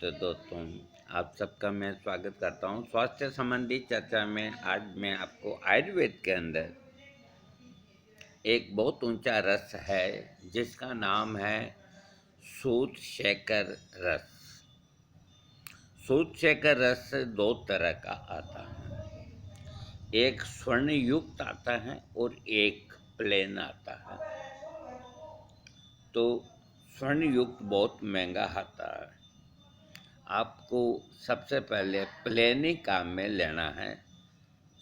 नमस्ते दोस्तों, आप सबका मैं स्वागत करता हूं। स्वास्थ्य संबंधी चर्चा में आज मैं आपको आयुर्वेद के अंदर एक बहुत ऊंचा रस है जिसका नाम है सूत शेखर रस। सूत शेखर रस दो तरह का आता है, एक स्वर्ण युक्त आता है और एक प्लेन आता है। तो स्वर्ण युक्त बहुत महंगा आता है। आपको सबसे पहले प्लेन ही काम में लेना है,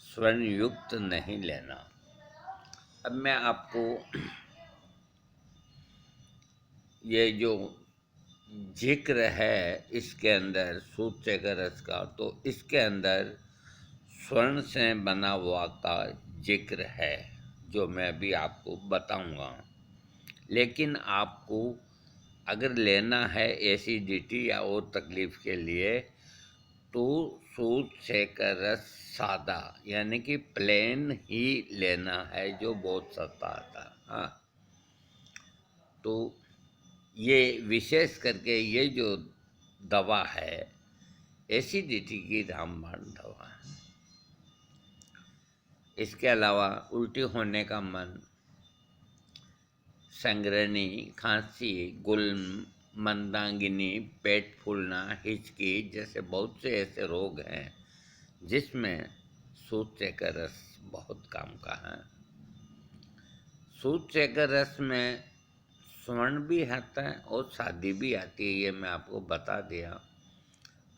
स्वर्ण युक्त नहीं लेना। अब मैं आपको ये जो जिक्र है इसके अंदर सूत शेखर रस का, तो इसके अंदर स्वर्ण से बना हुआ का जिक्र है जो मैं अभी आपको बताऊंगा। लेकिन आपको अगर लेना है एसिडिटी या और तकलीफ़ के लिए तो सूत शेखर रस सादा यानी कि प्लेन ही लेना है, जो बहुत सस्ता आता है। हाँ, तो ये विशेष करके ये जो दवा है एसिडिटी की रामबाण दवा है। इसके अलावा उल्टी होने का मन, संग्रहणी, खांसी, गुल्म, मंदागिनी, पेट फूलना, हिचकी जैसे बहुत से ऐसे रोग हैं जिसमें सूत शेखर रस बहुत काम का है। सूत शेखर रस में स्वर्ण भी आता है और शादी भी आती है, ये मैं आपको बता दिया।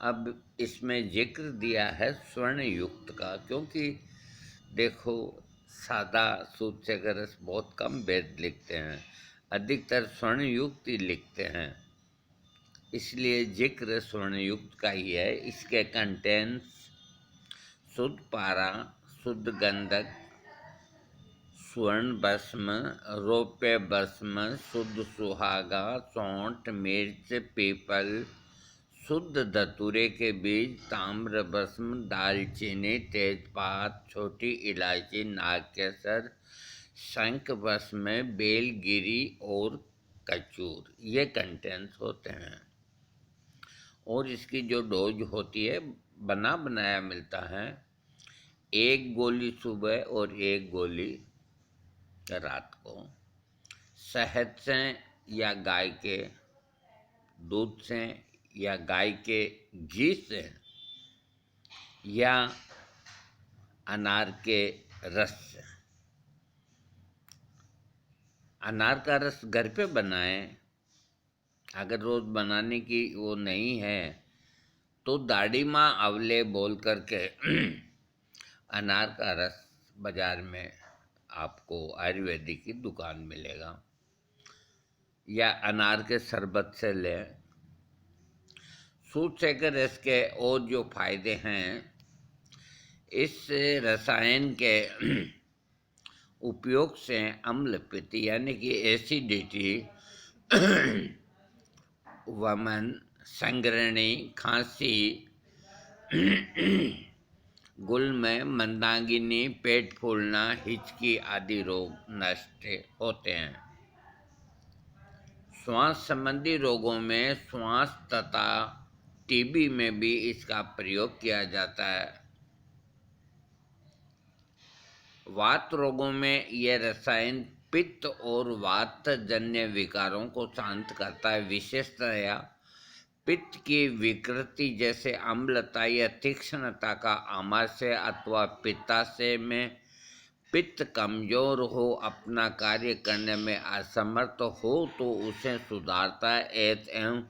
अब इसमें जिक्र दिया है स्वर्ण युक्त का, क्योंकि देखो सादा सूत शेखर रस बहुत कम वैद्य लिखते हैं, अधिकतर स्वर्ण युक्त ही लिखते हैं, इसलिए जिक्र स्वर्ण युक्त का ही है। इसके कंटेंट्स शुद्ध पारा, शुद्ध गंधक, स्वर्ण भस्म, रौप्य भस्म, शुद्ध सुहागा, सौंठ, मिर्च, पीपल, शुद्ध धतूरे के बीज, ताम्र भस्म, दालचीनी, तेजपात, छोटी इलायची, नागकेसर, शंख भस्म, बेलगिरी और कचूर, ये कंटेंट्स होते हैं। और इसकी जो डोज होती है बना बनाया मिलता है, एक गोली सुबह और एक गोली रात को। शहद से या गाय के दूध से या गाय के घी से या अनार के रस से। अनार का रस घर पे बनाएं, अगर रोज़ बनाने की वो नहीं है तो दाढ़ी माँ अवले बोल करके अनार का रस बाज़ार में आपको आयुर्वेदिक की दुकान मिलेगा, या अनार के शरबत से लें। सूत शेखर रस के और जो फायदे हैं, इस रसायन के उपयोग से अम्ल पित्त यानी कि एसिडिटी, वमन, संग्रहणी, खांसी, गुल्म, मंदागिनी, पेट फूलना, हिचकी आदि रोग नष्ट होते हैं। श्वास संबंधी रोगों में श्वास तथा टीबी में भी इसका प्रयोग किया जाता है। वात रोगों में यह रसायन पित्त और वात जन्य विकारों को शांत करता है। विशेषतया पित्त की विकृति जैसे अम्लता या तीक्ष्णता का आमाशय अथवा पित्ताशय में पित्त कमजोर हो, अपना कार्य करने में असमर्थ हो तो उसे सुधारता है। एवं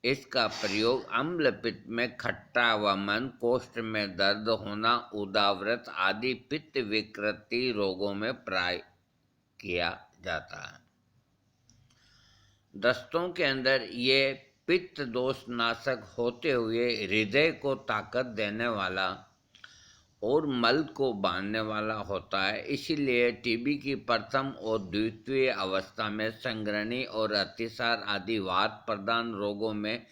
इसका प्रयोग अम्ल पित्त में खट्टा वमन, कोष्ठ में दर्द होना, उदावृत आदि पित्त विकृति रोगों में प्राय किया जाता है। दस्तों के अंदर ये पित्त दोष नाशक होते हुए हृदय को ताकत देने वाला और मल को बांधने वाला होता है। इसीलिए टीबी की प्रथम और द्वितीय अवस्था में संग्रहणी और अतिसार आदि वात प्रदान रोगों में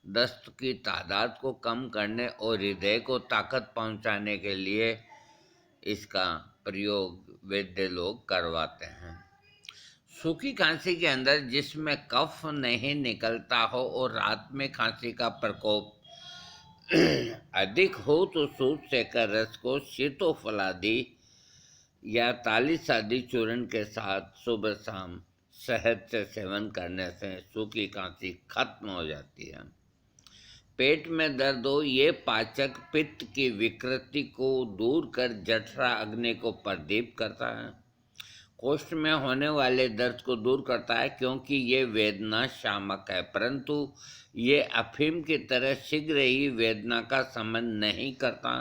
दस्त की तादाद को कम करने और हृदय को ताकत पहुंचाने के लिए इसका प्रयोग वैद्य लोग करवाते हैं। सूखी खांसी के अंदर जिसमें कफ नहीं निकलता हो और रात में खांसी का प्रकोप अधिक हो तो सूप सेकर रस को शीतोफलादी या ताली सादी चूर्ण के साथ सुबह शाम शहद से सेवन करने से सूखी खांसी खत्म हो जाती है। पेट में दर्द हो, ये पाचक पित्त की विकृति को दूर कर जठरा अग्नि को प्रदीप्त करता है। कोष्ठ में होने वाले दर्द को दूर करता है क्योंकि ये वेदना शामक है, परंतु ये अफीम की तरह शीघ्र ही वेदना का शमन नहीं करता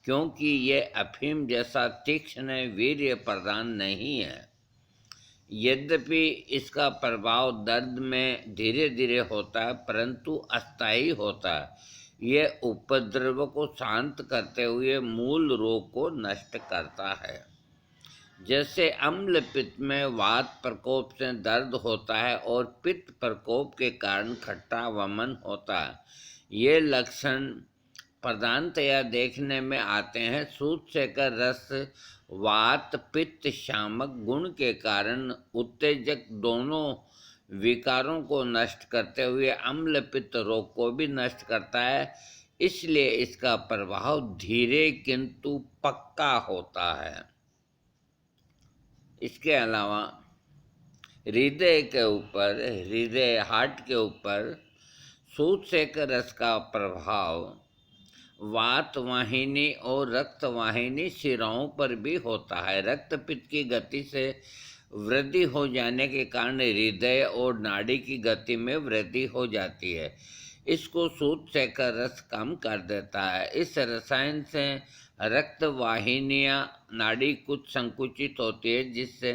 क्योंकि ये अफीम जैसा तीक्ष्ण वीर्य प्रदान नहीं है। यद्यपि इसका प्रभाव दर्द में धीरे धीरे होता है परंतु अस्थायी होता है। यह उपद्रव को शांत करते हुए मूल रोग को नष्ट करता है। जैसे अम्ल पित्त में वात प्रकोप से दर्द होता है और पित्त प्रकोप के कारण खट्टा वमन होता है, ये लक्षण प्रधानतया देखने में आते हैं। सूत सेकर रस वात पित्त शामक गुण के कारण उत्तेजक दोनों विकारों को नष्ट करते हुए अम्ल पित्त रोग को भी नष्ट करता है, इसलिए इसका प्रभाव धीरे किंतु पक्का होता है। इसके अलावा हृदय हार्ट के ऊपर सूत सेकर रस का प्रभाव वात वाहिनी और रक्त वाहिनी शिराओं पर भी होता है। रक्त पित्त की गति से वृद्धि हो जाने के कारण हृदय और नाड़ी की गति में वृद्धि हो जाती है। इसको सूत सेकर रस कम कर देता है। इस रसायन से रक्त वाहिनियाँ नाड़ी कुछ संकुचित होती है जिससे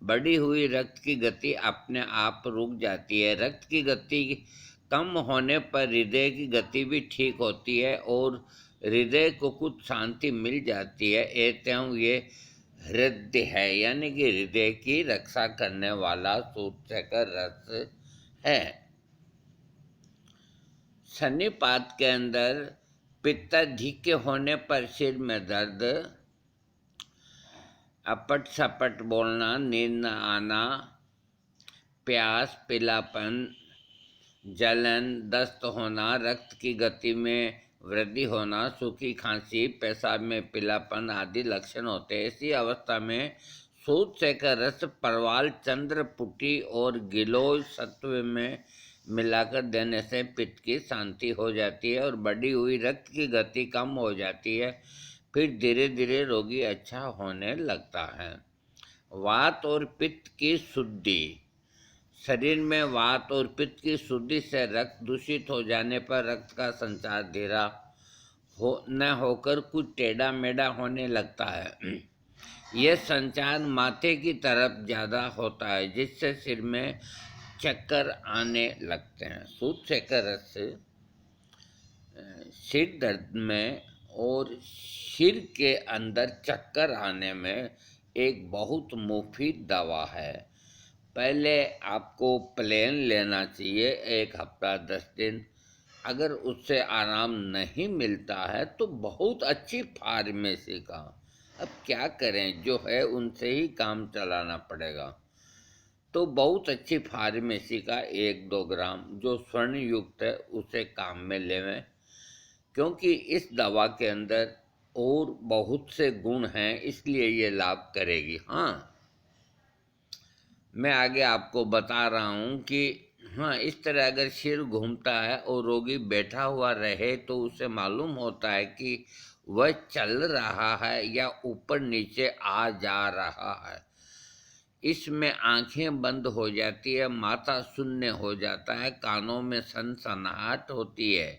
बढ़ी हुई रक्त की गति अपने आप रुक जाती है। रक्त की गति कम होने पर हृदय की गति भी ठीक होती है और हृदय को कुछ शांति मिल जाती है। एवं ये हृदय है, यानी कि हृदय की रक्षा करने वाला सूत सेकर रस है। सन्निपात के अंदर पित्ताधिक्य होने पर सिर में दर्द, अपट सपट बोलना, नींद न आना, प्यास, पीलापन, जलन, दस्त होना, रक्त की गति में वृद्धि होना, सूखी खांसी, पेशाब में पीलापन आदि लक्षण होते हैं। इसी अवस्था में सूत सेकर रस परवाल, चंद्रपुटी और गिलोय सत्व में मिलाकर देने से पित्त की शांति हो जाती है और बढ़ी हुई रक्त की गति कम हो जाती है। फिर धीरे धीरे रोगी अच्छा होने लगता है। वात और पित्त की शुद्धि। शरीर में वात और पित्त की शुद्धि से रक्त दूषित हो जाने पर रक्त का संचार धीरा न होकर कुछ टेढ़ा मेढ़ा होने लगता है। यह संचार माथे की तरफ ज़्यादा होता है जिससे सिर में चक्कर आने लगते हैं। सूत सेकर रस सिर दर्द में और सिर के अंदर चक्कर आने में एक बहुत मुफीद दवा है। पहले आपको प्लेन लेना चाहिए 1 हफ्ता 10 दिन। अगर उससे आराम नहीं मिलता है तो बहुत अच्छी फार्मेसी का, अब क्या करें, जो है उनसे ही काम चलाना पड़ेगा। तो बहुत अच्छी फार्मेसी का 1-2 ग्राम जो स्वर्ण युक्त है उसे काम में लेवें, क्योंकि इस दवा के अंदर और बहुत से गुण हैं, इसलिए ये लाभ करेगी। हाँ, मैं आगे आपको बता रहा हूँ कि हाँ, इस तरह अगर सिर घूमता है और रोगी बैठा हुआ रहे तो उसे मालूम होता है कि वह चल रहा है या ऊपर नीचे आ जा रहा है। इसमें आंखें बंद हो जाती है, माथा शून्य हो जाता है, कानों में सनसनाहट होती है,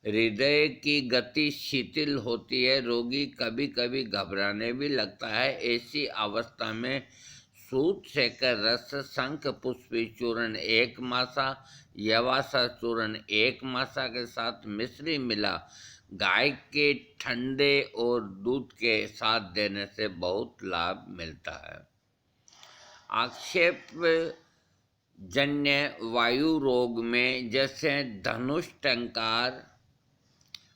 हृदय की गति शिथिल होती है, रोगी कभी कभी घबराने भी लगता है। ऐसी अवस्था में सूत सेकर रस, शंख पुष्पी चूर्ण 1 मासा, यवासा चूर्ण 1 मासा के साथ मिश्री मिला गाय के ठंडे और दूध के साथ देने से बहुत लाभ मिलता है। आक्षेप जन्य वायु रोग में जैसे धनुष टंकार,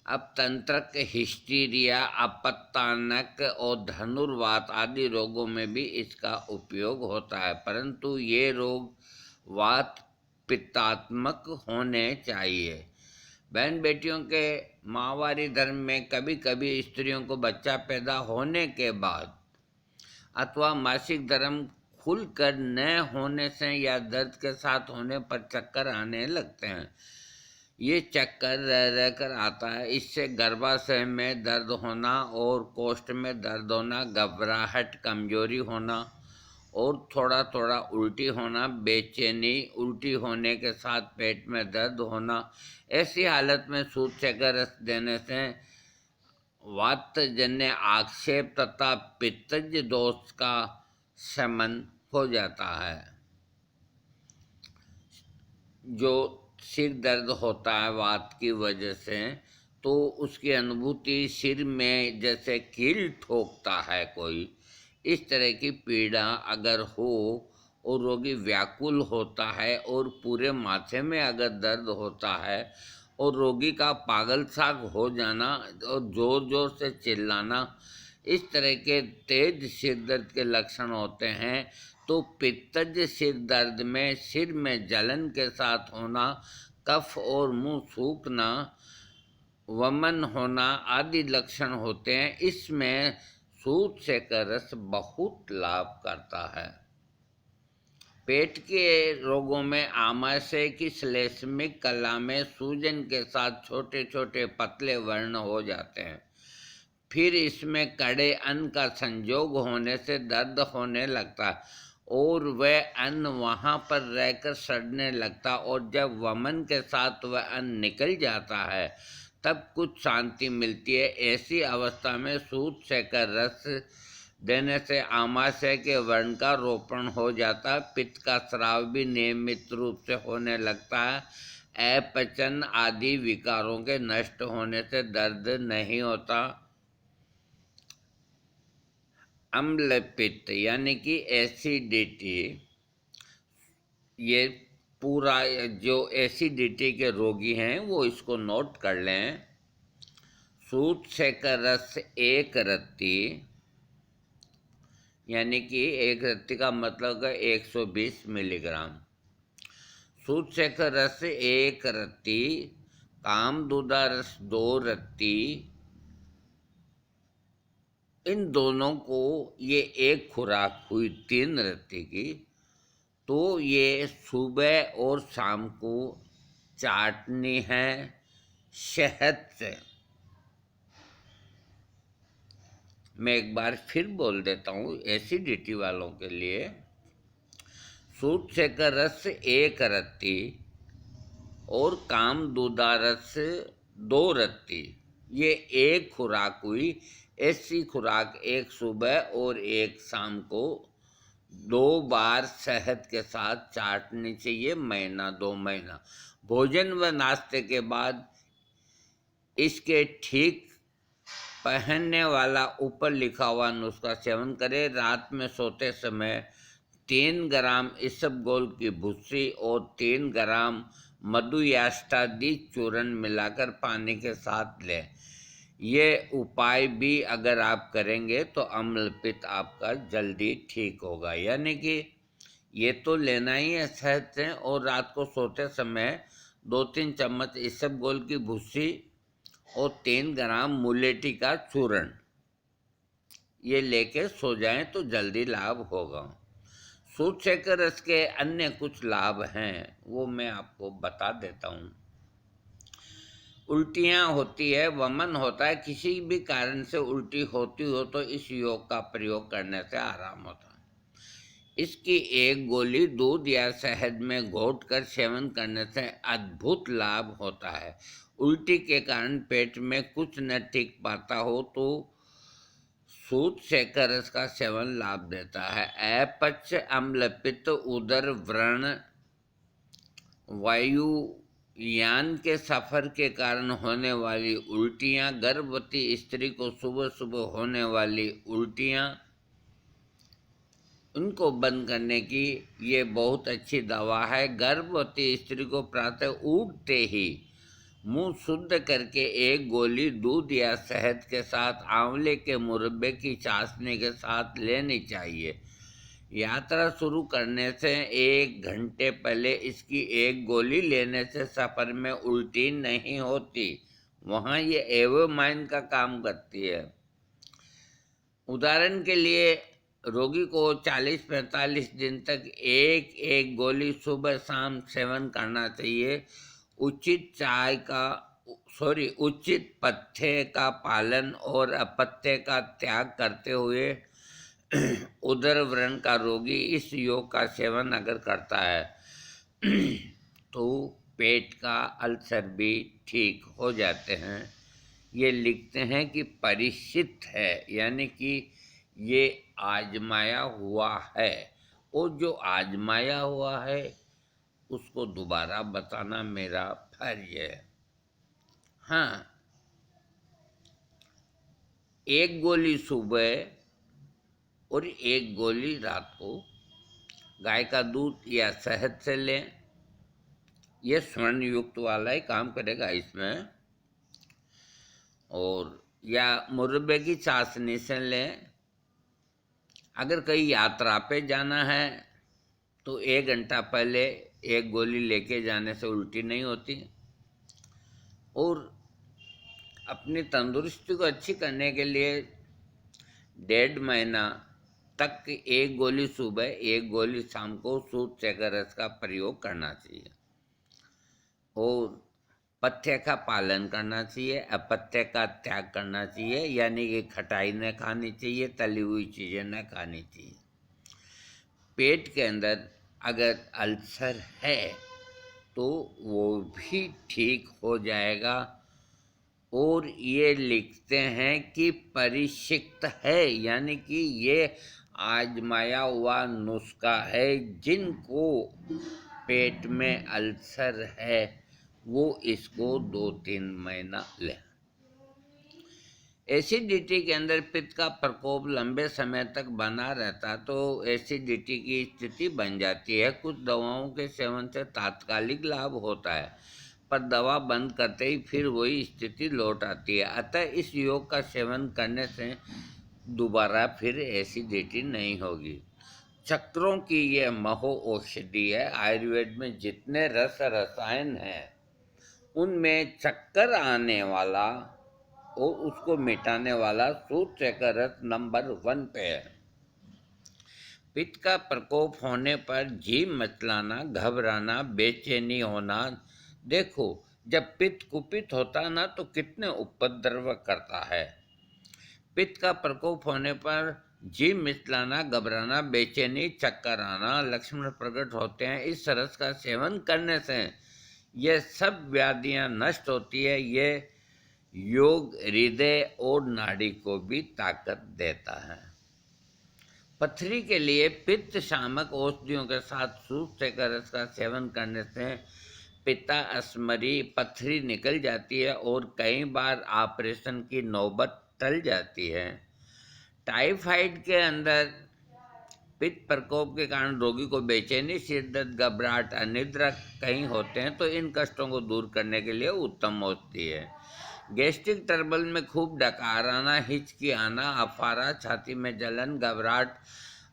अब तंत्रक, हिस्टीरिया, अपत्तानक और धनुर्वात आदि रोगों में भी इसका उपयोग होता है, परंतु ये रोग वात पित्तात्मक होने चाहिए। बहन बेटियों के माहवारी धर्म में कभी कभी स्त्रियों को बच्चा पैदा होने के बाद अथवा मासिक धर्म खुलकर न होने से या दर्द के साथ होने पर चक्कर आने लगते हैं। ये चक्कर रह रह कर आता है। इससे गर्भाशय में दर्द होना और कोष्ठ में दर्द होना, घबराहट, कमजोरी होना और थोड़ा थोड़ा उल्टी होना, बेचैनी, उल्टी होने के साथ पेट में दर्द होना, ऐसी हालत में सूत चक्कर रस देने से वातजन्य आक्षेप तथा पित्तज दोष का शमन हो जाता है। जो सिर दर्द होता है वात की वजह से, तो उसकी अनुभूति सिर में जैसे कील ठोकता है कोई, इस तरह की पीड़ा अगर हो और रोगी व्याकुल होता है और पूरे माथे में अगर दर्द होता है और रोगी का पागल सा हो जाना और जोर जोर से चिल्लाना, इस तरह के तेज सिर दर्द के लक्षण होते हैं। तो पित्तज सिर दर्द में सिर में जलन के साथ होना, कफ और मुंह सूखना, वमन होना आदि लक्षण होते हैं। इसमें सूत से का रस बहुत लाभ करता है। पेट के रोगों में आमाशय की श्लेष्मिक कला में सूजन के साथ छोटे छोटे पतले वर्ण हो जाते हैं। फिर इसमें कड़े अन्न का संयोग होने से दर्द होने लगता है और वह अन्न वहाँ पर रहकर सड़ने लगता, और जब वमन के साथ वह अन्न निकल जाता है तब कुछ शांति मिलती है। ऐसी अवस्था में सूत से का रस देने से आमाशय के वर्ण का रोपण हो जाता है। पित्त का स्राव भी नियमित रूप से होने लगता है। अपचन आदि विकारों के नष्ट होने से दर्द नहीं होता। अम्ल पित्त यानी कि एसिडिटी, ये पूरा जो एसिडिटी के रोगी हैं वो इसको नोट कर लें। सूत से का रस एक रत्ती, यानी कि एक रत्ती का मतलब है 120 मिलीग्राम। सूत से का रस एक रत्ती, कामदूदा रस 2 रत्ती, इन दोनों को ये एक खुराक हुई 3 रत्ती की। तो ये सुबह और शाम को चाटनी है शहद से। मैं एक बार फिर बोल देता हूँ एसिडिटी वालों के लिए। सूत से का रस एक रत्ती और कामदूदा रस 2 रत्ती, ये एक खुराक हुई। ऐसी खुराक एक सुबह और एक शाम को 2 बार शहद के साथ चाटनी चाहिए, महीना 2 महीना। भोजन व नाश्ते के बाद इसके ठीक पहनने वाला ऊपर लिखा हुआ नुस्खा सेवन करें। रात में सोते समय 3 ग्राम इसबगोल की भूसी और 3 ग्राम मधुयाष्टादि चूर्ण मिलाकर पानी के साथ लें। ये उपाय भी अगर आप करेंगे तो अम्ल पित्त आपका जल्दी ठीक होगा। यानी कि ये तो लेना ही है शहद से, और रात को सोते समय 2-3 चम्मच इसबगोल की भूसी और 3 ग्राम मुलेठी का चूर्ण ये लेके सो जाएं तो जल्दी लाभ होगा। सूत से का रस के अन्य कुछ लाभ हैं, वो मैं आपको बता देता हूँ। उल्टियाँ होती है, वमन होता है, किसी भी कारण से उल्टी होती हो तो इस योग का प्रयोग करने से आराम होता है। इसकी एक गोली दूध या शहद में घोट कर सेवन करने से अद्भुत लाभ होता है। उल्टी के कारण पेट में कुछ न ठीक पाता हो तो सूत से का रस का सेवन लाभ देता है। अपच, अम्ल पित्त, उदर व्रण, वायुयान के सफर के कारण होने वाली उल्टियाँ, गर्भवती स्त्री को सुबह सुबह होने वाली उल्टियाँ, उनको बंद करने की ये बहुत अच्छी दवा है। गर्भवती स्त्री को प्रातः उठते ही मुंह शुद्ध करके एक गोली दूध या शहद के साथ आंवले के मुरब्बे की चाशनी के साथ लेनी चाहिए। यात्रा शुरू करने से 1 घंटे पहले इसकी एक गोली लेने से सफ़र में उल्टी नहीं होती। वहाँ ये एवोमाइन का काम करती है। उदाहरण के लिए रोगी को 40-45 दिन तक एक एक गोली सुबह शाम सेवन करना चाहिए। उचित पथ्य का पालन और अपथ्य का त्याग करते हुए उदर व्रण का रोगी इस योग का सेवन अगर करता है तो पेट का अल्सर भी ठीक हो जाते हैं। ये लिखते हैं कि परीक्षित है, यानी कि ये आजमाया हुआ है, और जो आजमाया हुआ है उसको दोबारा बताना मेरा फर्ज है। हाँ, एक गोली सुबह और एक गोली रात को गाय का दूध या शहद से लें। यह स्वर्ण युक्त वाला ही काम करेगा इसमें। और या मुरब्बे की चाशनी से लें। अगर कहीं यात्रा पे जाना है तो 1 घंटा पहले एक गोली लेके जाने से उल्टी नहीं होती। और अपनी तंदुरुस्ती को अच्छी करने के लिए 1.5 महीना तक एक गोली सुबह एक गोली शाम को सूत चेकर रस का प्रयोग करना चाहिए। और पथ्य का पालन करना चाहिए, अपथ्य का त्याग करना चाहिए, यानी कि खटाई न खानी चाहिए, तली हुई चीज़ें न खानी चाहिए। पेट के अंदर अगर अल्सर है तो वो भी ठीक हो जाएगा। और ये लिखते हैं कि परिशिक्त है, यानी कि ये आजमाया हुआ नुस्खा है। जिनको पेट में अल्सर है वो इसको 2-3 महीना लें। एसिडिटी के अंदर पित्त का प्रकोप लंबे समय तक बना रहता तो एसिडिटी की स्थिति बन जाती है। कुछ दवाओं के सेवन से तात्कालिक लाभ होता है, पर दवा बंद करते ही फिर वही स्थिति लौट आती है। अतः इस योग का सेवन करने से दोबारा फिर एसिडिटी नहीं होगी। चक्रों की यह महो औषधि है। आयुर्वेद में जितने रसायन हैं उनमें चक्कर आने वाला और उसको मिटाने वाला सूत चेकर रस नंबर 1 पे है। पित्त का प्रकोप होने पर जीभ मचलाना, घबराना, बेचैनी होना। देखो, जब पित्त कुपित होता ना तो कितने उपद्रव करता है। पित्त का प्रकोप होने पर जीभ मिचलाना, घबराना, बेचैनी, चक्कर आना लक्षण प्रकट होते हैं। इस रस का सेवन करने से ये सब व्याधियां नष्ट होती है। ये योग हृदय और नाड़ी को भी ताकत देता है। पथरी के लिए पित्त शामक औषधियों के साथ सूत चेकर रस का सेवन करने से पित्ता अस्मरी पथरी निकल जाती है और कई बार ऑपरेशन की नौबत टल जाती है। टाइफाइड के अंदर पित्त प्रकोप के कारण रोगी को बेचैनी, सिर दर्द, घबराहट, अनिद्रा कहीं होते हैं तो इन कष्टों को दूर करने के लिए उत्तम औषधि है। गैस्ट्रिक ट्रबल में खूब डकार आना, हिचकी आना, अफारा, छाती में जलन, घबराहट,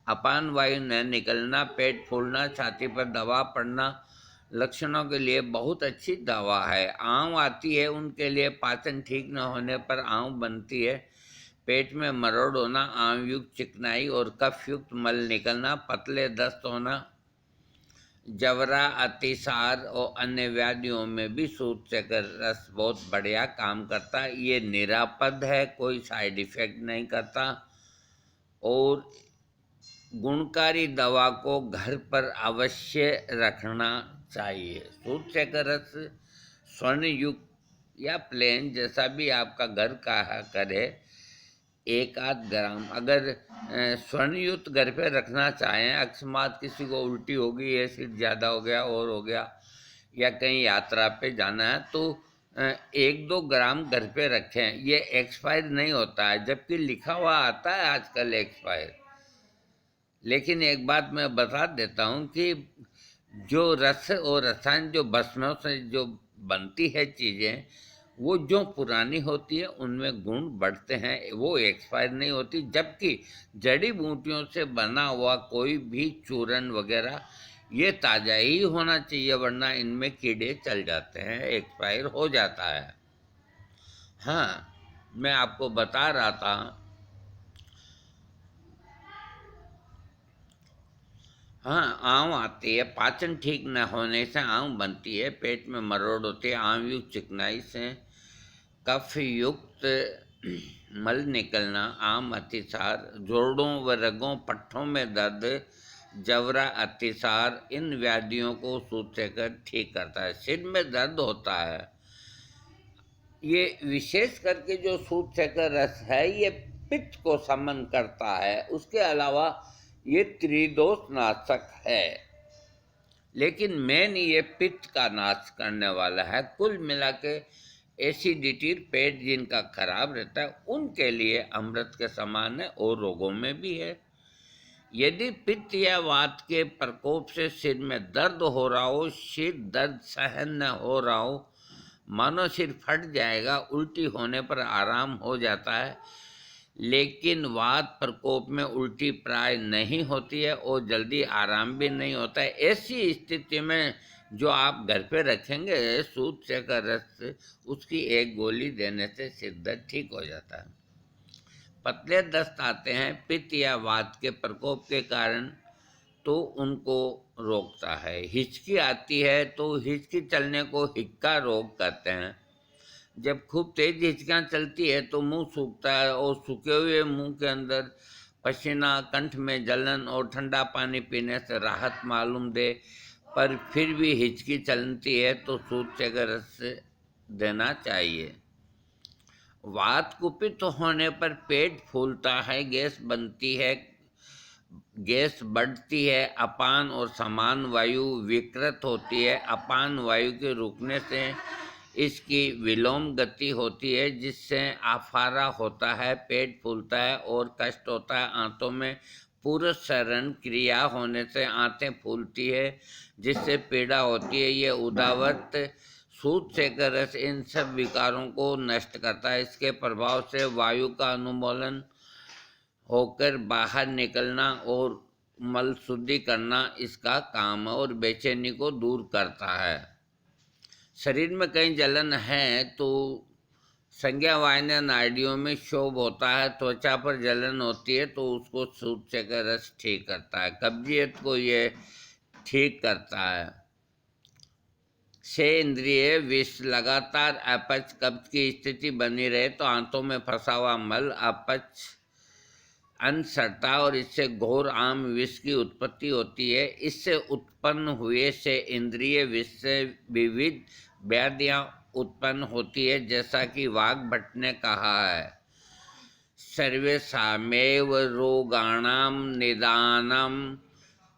अपान वायु न निकलना, पेट फूलना, छाती पर दवा पड़ना लक्षणों के लिए बहुत अच्छी दवा है। आंव आती है उनके लिए। पाचन ठीक न होने पर आंव बनती है। पेट में मरोड़ होना, आंव युक्त चिकनाई और कफ युक्त मल निकलना, पतले दस्त होना, जवरा, अतिसार और अन्य व्याधियों में भी सूत चेकर रस बहुत बढ़िया काम करता है। ये निरापद है, कोई साइड इफेक्ट नहीं करता। और गुणकारी दवा को घर पर अवश्य रखना चाहिए। सूत चेकर रस स्वर्ण युक्त या प्लेन जैसा भी आपका घर का करे 1-8 ग्राम। अगर स्वर्णयुक्त घर पे रखना चाहें, अकस्मात किसी को उल्टी हो गई, एसिड ज़्यादा हो गया और हो गया, या कहीं यात्रा पे जाना है तो 1-2 ग्राम घर पे रखें। ये एक्सपायर नहीं होता है, जबकि लिखा हुआ आता है आजकल एक्सपायर। लेकिन एक बात मैं बता देता हूँ कि जो रस और रसायन जो भस्मों से जो बनती है चीज़ें, वो जो पुरानी होती है उनमें गुण बढ़ते हैं, वो एक्सपायर नहीं होती। जबकि जड़ी बूटियों से बना हुआ कोई भी चूरन वगैरह ये ताज़ा ही होना चाहिए, वरना इनमें कीड़े चल जाते हैं, एक्सपायर हो जाता है। हाँ, मैं आपको बता रहा था, हाँ, आँव आती है, पाचन ठीक न होने से आँव बनती है, पेट में मरोड़ होती है, आँव युक्त चिकनाई से कफ युक्त मल निकलना, आम अतिसार, जोड़ों व रगों पट्ठों में दर्द, जवरा अतिसार, इन व्याधियों को सूत सेकर ठीक करता है। सिर में दर्द होता है, ये विशेष करके जो सूत सेकर रस है ये पित्त को समन करता है। उसके अलावा ये त्रिदोष नाशक है, लेकिन मेन ये पित्त का नाश करने वाला है। कुल मिला के एसिडिटी, पेट जिनका खराब रहता है उनके लिए अमृत के समान है, और रोगों में भी है। यदि पित्त या वात के प्रकोप से सिर में दर्द हो रहा हो, सिर दर्द सहन न हो रहा हो, मानो सिर फट जाएगा, उल्टी होने पर आराम हो जाता है, लेकिन वात प्रकोप में उल्टी प्राय नहीं होती है और जल्दी आराम भी नहीं होता है, ऐसी स्थिति में जो आप घर पे रखेंगे सूत सेकर रस, उसकी एक गोली देने से सिर दर्द ठीक हो जाता है। पतले दस्त आते हैं पित्त या वात के प्रकोप के कारण, तो उनको रोकता है। हिचकी आती है तो हिचकी चलने को हिक्का रोग कहते हैं। जब खूब तेज हिचकियाँ चलती है तो मुंह सूखता है, और सूखे हुए मुंह के अंदर पसीना, कंठ में जलन और ठंडा पानी पीने से राहत मालूम दे, पर फिर भी हिचकी चलती है तो सूत सेकर रस देना चाहिए। वात कुपित होने पर पेट फूलता है, गैस बनती है, गैस बढ़ती है, अपान और समान वायु विकृत होती है। अपान वायु के रुकने से इसकी विलोम गति होती है, जिससे आफारा होता है, पेट फूलता है और कष्ट होता है। आंतों में पुरस्चरण क्रिया होने से आंतें फूलती है, जिससे पीड़ा होती है। ये उदावत सूत सेकर रस इन सब विकारों को नष्ट करता है। इसके प्रभाव से वायु का अनुमोलन होकर बाहर निकलना और मल शुद्धि करना इसका काम है, और बेचैनी को दूर करता है। शरीर में कहीं जलन है तो संज्ञा वाहिनी नाड़ियों में क्षोभ होता है, त्वचा पर जलन होती है तो उसको सूत सेकर रस ठीक करता है। कब्जियत को ये ठीक करता है। 6 इंद्रिय विष, लगातार अपच कब्ज की स्थिति बनी रहे तो आंतों में फंसा हुआ मल अपच अनसरता और इससे घोर आम विष की उत्पत्ति होती है। इससे उत्पन्न हुए से इंद्रिय विष से विविध व्याधियां उत्पन्न होती है, जैसा कि वाग भट्ट ने कहा है, सर्वेषामेव रोगाणाम निदानम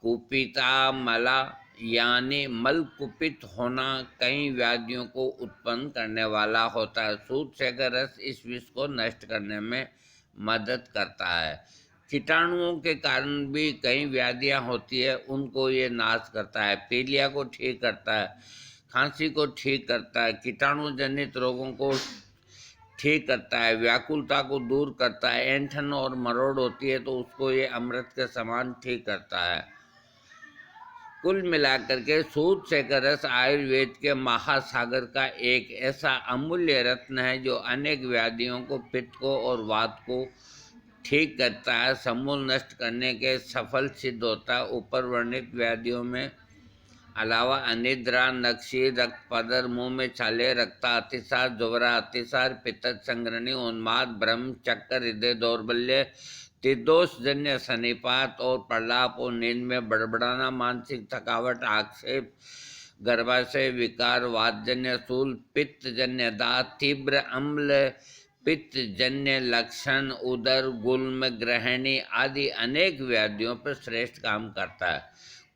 कुपिता मला, यानी मल कुपित होना कई व्याधियों को उत्पन्न करने वाला होता है। सूत सेकर रस इस विष को नष्ट करने में मदद करता है। कीटाणुओं के कारण भी कई व्याधियां होती है, उनको ये नाश करता है। पीलिया को ठीक करता है, खांसी को ठीक करता है, कीटाणु जनित रोगों को ठीक करता है, व्याकुलता को दूर करता है। ऐंठन और मरोड़ होती है तो उसको ये अमृत के समान ठीक करता है। कुल मिलाकर के सूत सेकर रस आयुर्वेद के महासागर का एक ऐसा अमूल्य रत्न है जो अनेक व्याधियों को, पित्त को और वात को ठीक करता है, समूल नष्ट करने के सफल सिद्ध होता है। ऊपर वर्णित व्याधियों में अलावा अनिद्रा, नक्शी, रक्त पदर, मुंह में छाले, रक्ता अतिसार, जोवरा अतिसार, पित्त संग्रहणी, उन्माद, भ्रम, चक्कर, हृदय दौर्बल्य, त्रिदोष जन्य सन्निपात और प्रलाप और नींद में बड़बड़ाना, मानसिक थकावट, आक्षेप, गर्भाशय विकार, वातजन्य शूल, पित्त जन्य दात, तीव्र अम्ल पित्त जन्य लक्षण, उदर गुल्म, ग्रहणी आदि अनेक व्याधियों पर श्रेष्ठ काम करता है।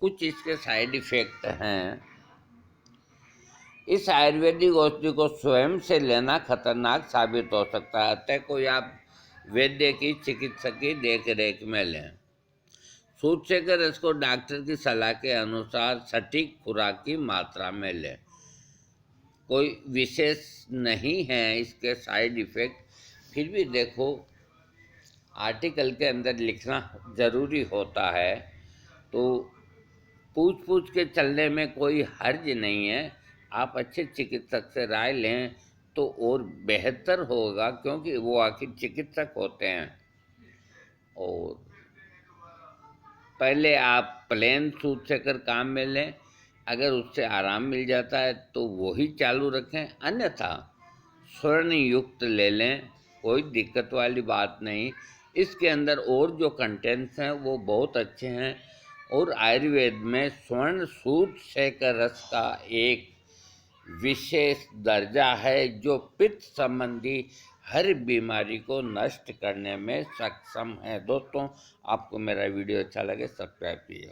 कुछ इसके साइड इफेक्ट हैं। इस आयुर्वेदिक औषधि को स्वयं से लेना खतरनाक साबित हो सकता है, अतः कोई आप वैद्य की, चिकित्सक की देख रेख में लें। सूत सेकर रस को डॉक्टर की सलाह के अनुसार सटीक खुराक की मात्रा में लें। कोई विशेष नहीं है इसके साइड इफ़ेक्ट, फिर भी देखो आर्टिकल के अंदर लिखना ज़रूरी होता है, तो पूछ के चलने में कोई हर्ज नहीं है। आप अच्छे चिकित्सक से राय लें तो और बेहतर होगा, क्योंकि वो आखिर चिकित्सक होते हैं। और पहले आप प्लेन सूट से कर काम में लें, अगर उससे आराम मिल जाता है तो वो ही चालू रखें, अन्यथा स्वर्ण युक्त ले लें, कोई दिक्कत वाली बात नहीं। इसके अंदर और जो कंटेंट्स हैं वो बहुत अच्छे हैं, और आयुर्वेद में स्वर्ण सूत शेकर रस का एक विशेष दर्जा है जो पित्त संबंधी हर बीमारी को नष्ट करने में सक्षम है। दोस्तों, आपको मेरा वीडियो अच्छा लगे सब्सक्राइब कीजिए।